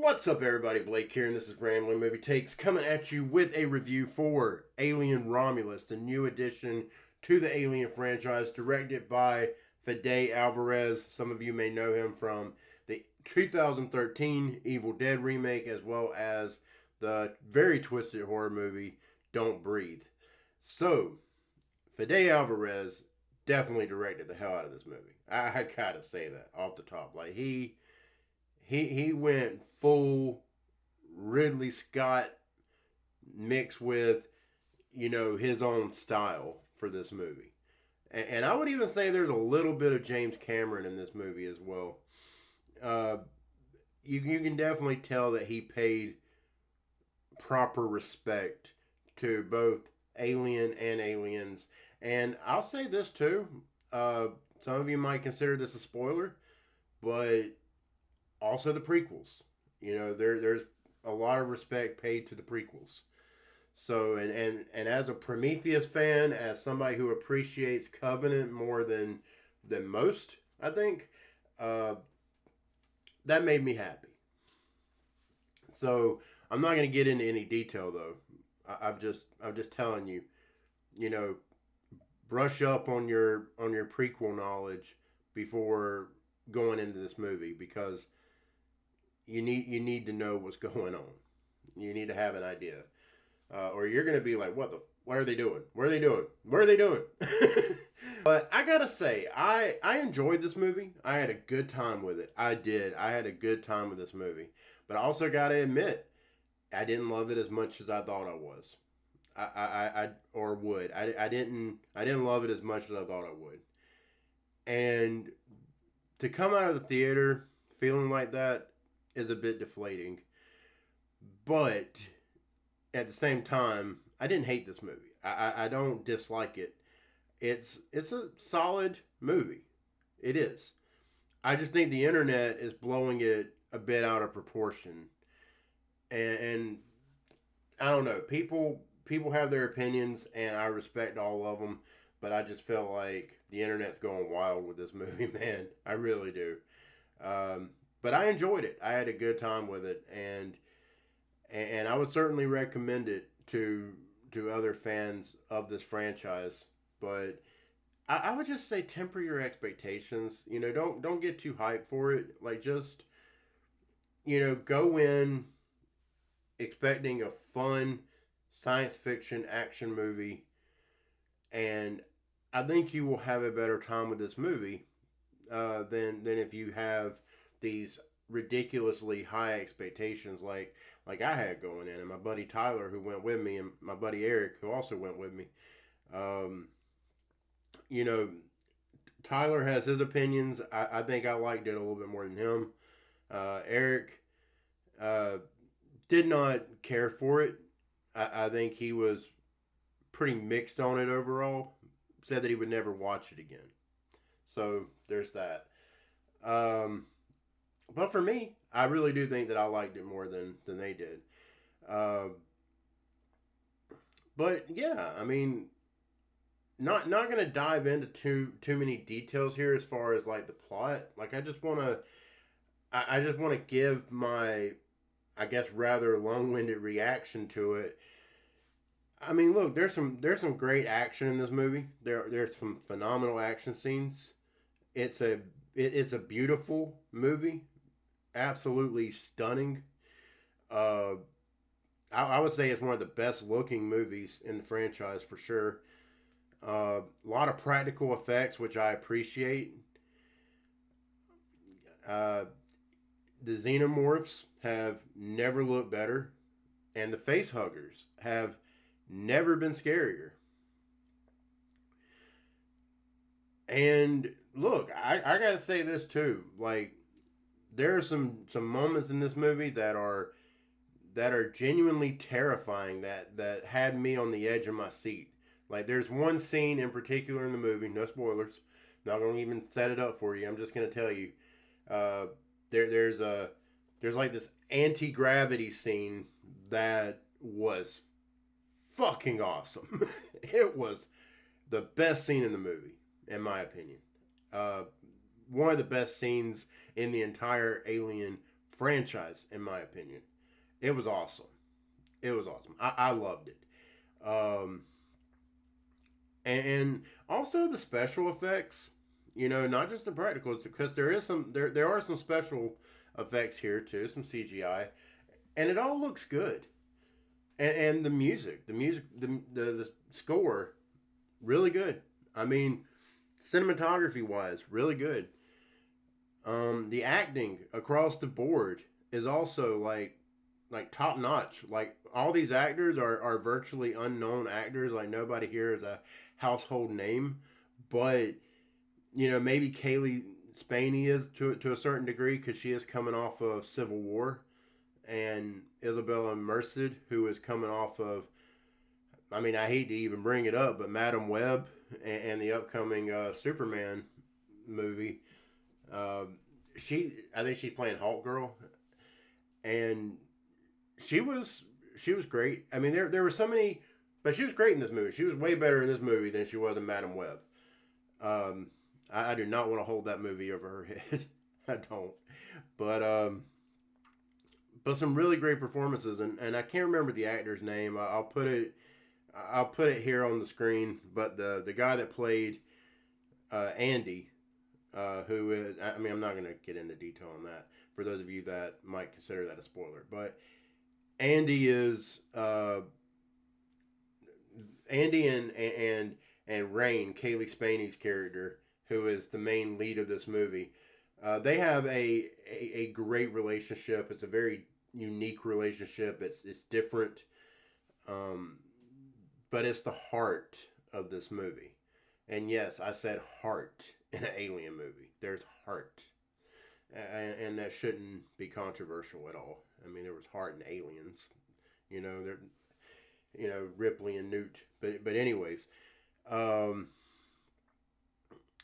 What's up, everybody? Blake here, and this is Rambling Movie Takes coming at you with a review for Alien Romulus, the new addition to the Alien franchise, directed by Fede Alvarez. Some of you may know him from the 2013 Evil Dead remake, as well as the very twisted horror movie Don't Breathe. So, Fede Alvarez definitely directed the hell out of this movie. I gotta say that off the top. Like he went full Ridley Scott mixed with, his own style for this movie. And I would even say there's a little bit of James Cameron in this movie as well. You can definitely tell that he paid proper respect to both Alien and Aliens. And I'll say this too. Some of you might consider this a spoiler, but also the prequels. There's a lot of respect paid to the prequels. So and as a Prometheus fan, as somebody who appreciates Covenant more than most, I think that made me happy. So I'm not going to get into any detail though. I'm just telling you, brush up on your prequel knowledge before going into this movie, because you need to know what's going on. You need to have an idea, or you're gonna be like, what are they doing? What are they doing? What are they doing? But I gotta say, I enjoyed this movie. I had a good time with it. I did. I had a good time with this movie. But I also gotta admit, I didn't love it as much as I thought I was. I didn't love it as much as I thought I would. And to come out of the theater feeling like that is a bit deflating. But at the same time, I didn't hate this movie. I don't dislike it. It's a solid movie. It is. I just think the internet is blowing it a bit out of proportion. And I don't know. People have their opinions, and I respect all of them. But I just feel like the internet's going wild with this movie, man. I really do. But I enjoyed it. I had a good time with it, and I would certainly recommend it to other fans of this franchise. But I would just say temper your expectations. Don't get too hyped for it. Like, just go in expecting a fun science fiction action movie, and I think you will have a better time with this movie than if you have these ridiculously high expectations like I had going in, and my buddy Tyler, who went with me, and my buddy Eric, who also went with me. Tyler has his opinions. I think I liked it a little bit more than him. Eric did not care for it. I think he was pretty mixed on it overall. Said that he would never watch it again. So there's that. But for me, I really do think that I liked it more than they did. But yeah, I mean, not gonna dive into too many details here as far as like the plot. Like, I just wanna give my, I guess, rather long-winded reaction to it. I mean, look, there's some great action in this movie. There's some phenomenal action scenes. It's a beautiful movie, absolutely stunning. I would say it's one of the best looking movies in the franchise for sure. A lot of practical effects, which I appreciate. The xenomorphs have never looked better, and the face huggers have never been scarier. And look, I gotta say this too. Like, there are some moments in this movie that are genuinely terrifying, that had me on the edge of my seat. Like, there's one scene in particular in the movie, no spoilers, not gonna even set it up for you. I'm just gonna tell you. There's like this anti-gravity scene that was fucking awesome. It was the best scene in the movie, in my opinion. One of the best scenes in the entire Alien franchise, in my opinion. It was awesome. It was awesome. I loved it. Um, and also the special effects. Not just the practicals, because there are some special effects here too, some CGI, and it all looks good. And the score, really good. I mean, cinematography wise, really good. The acting across the board is also like top notch. Like all these actors are virtually unknown actors. Like nobody here is a household name, but maybe Kaylee Spaney is to a certain degree because she is coming off of Civil War, and Isabella Merced, who is coming off of. I mean, I hate to even bring it up, but Madam Web and the upcoming Superman movie. Uh, I think she's playing Hawk Girl, and she was great. I mean, there were so many, but she was great in this movie. She was way better in this movie than she was in Madam Web. I do not want to hold that movie over her head. I don't. But some really great performances, and I can't remember the actor's name. I'll put it here on the screen. But the guy that played Andy, who is, I mean, I'm not going to get into detail on that for those of you that might consider that a spoiler. But Andy is Andy and Rain, Kaylee Spaney's character, who is the main lead of this movie. They have a great relationship. It's a very unique relationship. It's different, but it's the heart of this movie. And yes, I said heart in an alien movie. There's heart, and that shouldn't be controversial at all. I mean, there was heart in Aliens. Ripley and Newt. But anyways,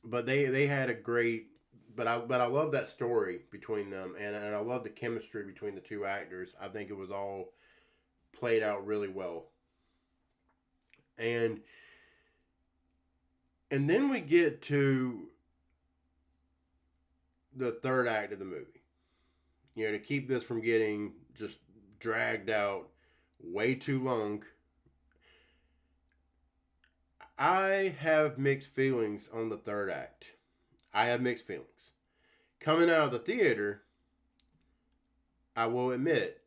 but they had a great. But I love that story between them, and I love the chemistry between the two actors. I think it was all played out really well. And then we get to the third act of the movie. To keep this from getting just dragged out way too long, I have mixed feelings on the third act. I have mixed feelings. Coming out of the theater, I will admit,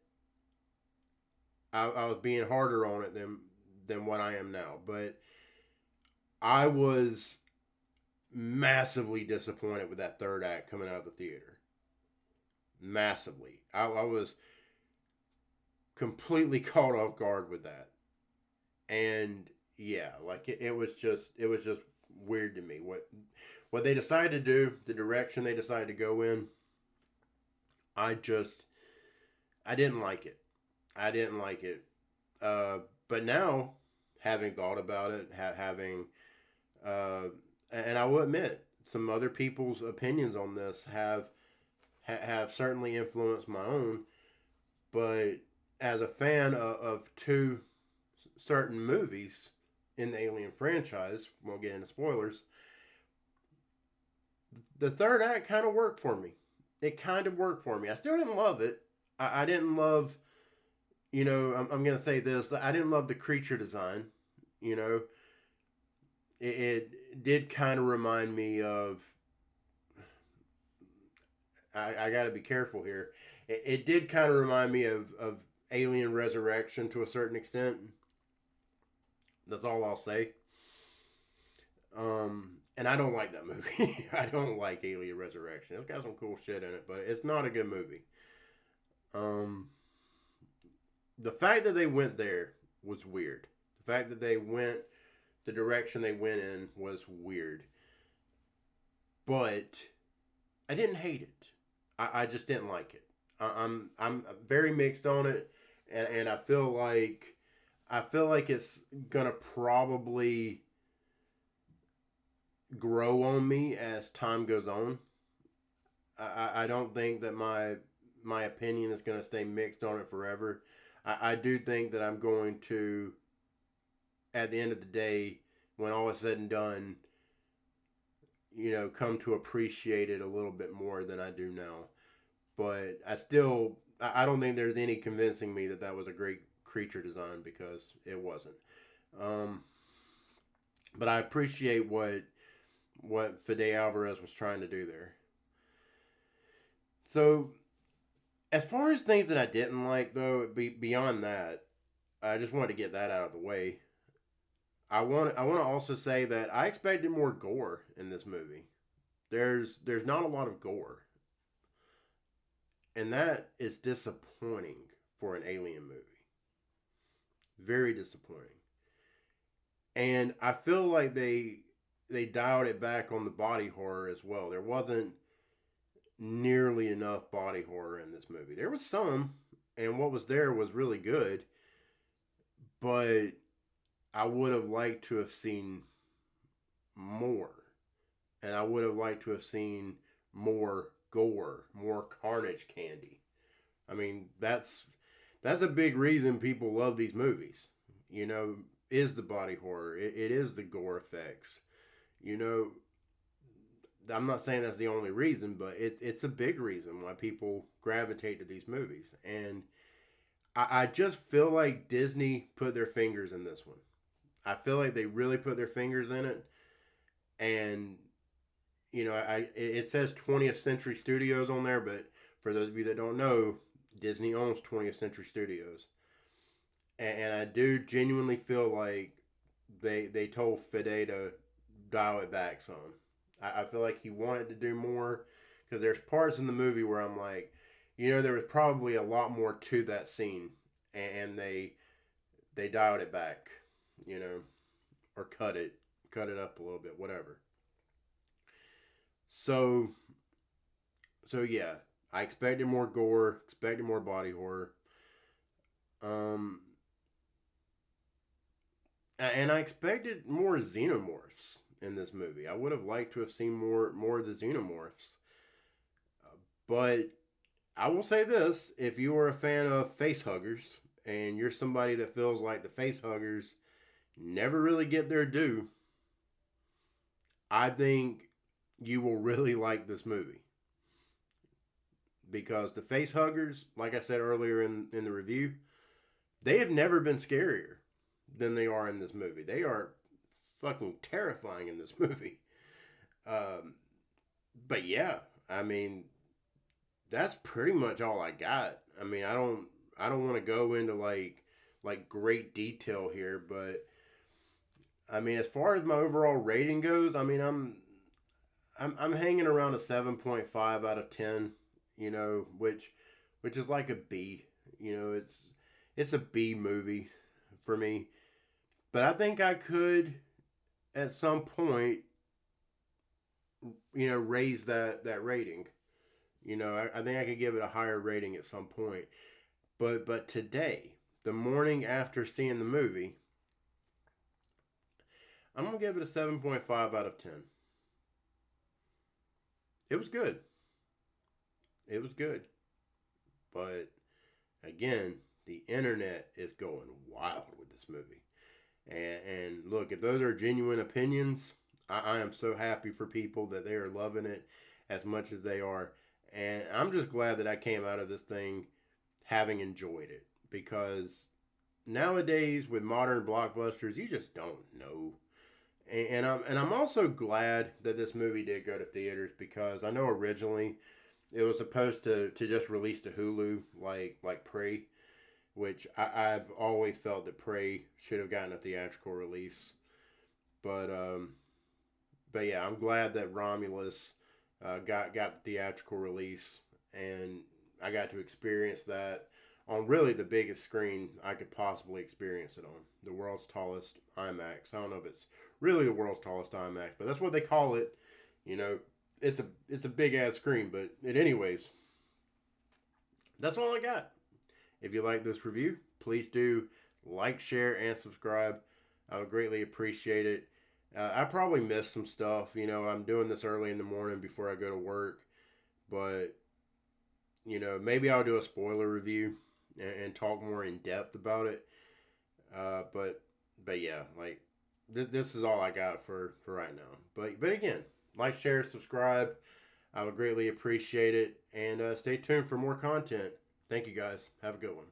I was being harder on it than what I am now. But I was massively disappointed with that third act coming out of the theater. Massively. I was completely caught off guard with that. And yeah, like it was just weird to me. What they decided to do, the direction they decided to go in, I didn't like it. I didn't like it. But now, having thought about it, and I will admit, some other people's opinions on this have certainly influenced my own. But as a fan of two certain movies in the Alien franchise, won't get into spoilers, the third act kind of worked for me. It kind of worked for me. I still didn't love it. I didn't love, I'm going to say this. I didn't love the creature design. It did kind of remind me of, I got to be careful here. It did kind of remind me of Alien Resurrection to a certain extent. That's all I'll say. And I don't like that movie. I don't like Alien Resurrection. It's got some cool shit in it, but it's not a good movie. The fact that they went there was weird. The fact that they went the direction they went in was weird. But I didn't hate it. I just didn't like it. I'm very mixed on it, and I feel like it's gonna probably grow on me as time goes on. I don't think that my opinion is gonna stay mixed on it forever. I do think that I'm going to, at the end of the day, when all is said and done, come to appreciate it a little bit more than I do now. but I don't think there's any convincing me that that was a great creature design because it wasn't. Um, but I appreciate what Fede Alvarez was trying to do there. So as far as things that I didn't like, though, beyond that, I just wanted to get that out of the way. I want to also say that I expected more gore in this movie. There's not a lot of gore, and that is disappointing for an alien movie. Very disappointing. And I feel like they dialed it back on the body horror as well. There wasn't nearly enough body horror in this movie. There was some, and what was there was really good, but I would have liked to have seen more. And I would have liked to have seen more gore, more carnage candy. I mean, that's a big reason people love these movies. You know, is the body horror. It is the gore effects. You know, I'm not saying that's the only reason, but it's a big reason why people gravitate to these movies. And I just feel like Disney put their fingers in this one. I feel like they really put their fingers in it. And, you know, it says 20th Century Studios on there, but for those of you that don't know, Disney owns 20th Century Studios. And I do genuinely feel like they told Fede to dial it back some. I feel like he wanted to do more because there's parts in the movie where I'm like, you know, there was probably a lot more to that scene, and they dialed it back, you know, or cut it up a little bit, whatever. So yeah, I expected more gore, expected more body horror. Um, and I expected more xenomorphs in this movie. I would have liked to have seen more of the xenomorphs. But I will say this: if you are a fan of face huggers and you're somebody that feels like the face huggers never really get their due, I think you will really like this movie because the face huggers, like I said earlier in the review, they have never been scarier than they are in this movie. They are fucking terrifying in this movie. Um, but yeah, I mean, that's pretty much all I got. I mean, I don't want to go into like great detail here, but I mean, as far as my overall rating goes, I mean, I'm hanging around a 7.5 out of 10, you know, which is like a B. You know, it's a B movie for me. But I think I could at some point, you know, raise that rating. You know, I think I could give it a higher rating at some point. But today, the morning after seeing the movie, I'm gonna give it a 7.5 out of 10. It was good. It was good. But again, the internet is going wild with this movie. And look, if those are genuine opinions, I am so happy for people that they are loving it as much as they are. And I'm just glad that I came out of this thing having enjoyed it. Because nowadays with modern blockbusters, you just don't know. And I'm also glad that this movie did go to theaters because I know originally it was supposed to just release to Hulu like Prey, which I've always felt that Prey should have gotten a theatrical release. But but yeah, I'm glad that Romulus got the theatrical release, and I got to experience that on really the biggest screen I could possibly experience it on. The world's tallest IMAX. I don't know if it's really the world's tallest IMAX, but that's what they call it. You know, it's a big ass screen, but anyways, that's all I got. If you like this review, please do like, share, and subscribe. I would greatly appreciate it. I probably missed some stuff. You know, I'm doing this early in the morning before I go to work, but you know, maybe I'll do a spoiler review and talk more in depth about it. But yeah, like this is all I got for right now. But again, like, share, subscribe. I would greatly appreciate it. And stay tuned for more content. Thank you guys. Have a good one.